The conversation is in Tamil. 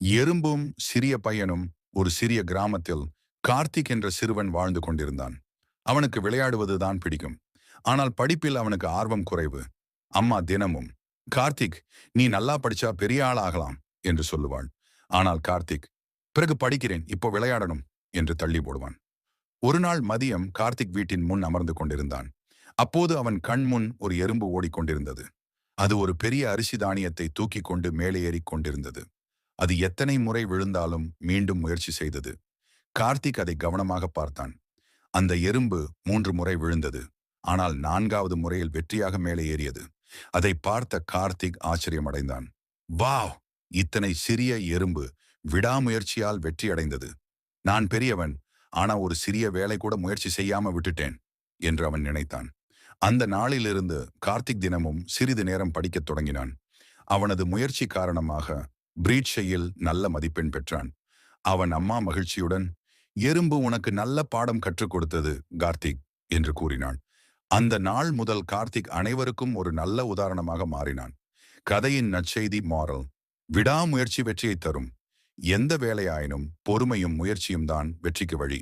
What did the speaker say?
எறும்பும் சிறிய பையனும் ஒரு சிறிய கிராமத்தில் கார்த்திக் என்ற சிறுவன் வாழ்ந்து கொண்டிருந்தான். அவனுக்கு விளையாடுவதுதான் பிடிக்கும். ஆனால் படிப்பில் அவனுக்கு ஆர்வம் குறைவு. அம்மா தினமும், "கார்த்திக், நீ நல்லா படிச்சா பெரிய ஆள் ஆகலாம்" என்று சொல்லுவாள். ஆனால் கார்த்திக், "பிறகு படிக்கிறேன், இப்போ விளையாடணும்" என்று தள்ளி போடுவான். ஒரு நாள் மதியம் கார்த்திக் வீட்டின் முன் அமர்ந்து கொண்டிருந்தான். அப்போது அவன் கண் முன் ஒரு எறும்பு ஓடிக்கொண்டிருந்தது. அது ஒரு பெரிய அரிசி தானியத்தை தூக்கிக் கொண்டு மேலே ஏறிக் கொண்டிருந்தது. அது எத்தனை முறை விழுந்தாலும் மீண்டும் முயற்சி செய்தது. கார்த்திக் அதை கவனமாக பார்த்தான். அந்த எறும்பு 3 முறை விழுந்தது. ஆனால் 4வது முறையில் வெற்றியாக மேலே ஏறியது. அதை பார்த்த கார்த்திக் ஆச்சரியமடைந்தான். வாவ்! இத்தனை சிறிய எறும்பு விடாமுயற்சியால் வெற்றியடைந்தது. நான் பெரியவன், ஆனா ஒரு சிறிய வேலை கூட முயற்சி செய்யாம விட்டுட்டேன் என்று அவன் நினைத்தான். அந்த நாளிலிருந்து கார்த்திக் தினமும் சிறிது நேரம் படிக்கத் தொடங்கினான். அவனது முயற்சி காரணமாக பிரீட்சையில் நல்ல மதிப்பெண் பெற்றான். அவன் அம்மா மகிழ்ச்சியுடன், "எறும்பு உனக்கு நல்ல பாடம் கற்றுக் கொடுத்தது, கார்த்திக்" என்று கூறினாள். அந்த நாள் முதல் கார்த்திக் அனைவருக்கும் ஒரு நல்ல உதாரணமாக மாறினான். கதையின் நற்செய்தி மாரல்: விடாமுயற்சி வெற்றியைத் தரும். எந்த வேலையாயினும் பொறுமையும் முயற்சியும் தான் வெற்றிக்கு வழி.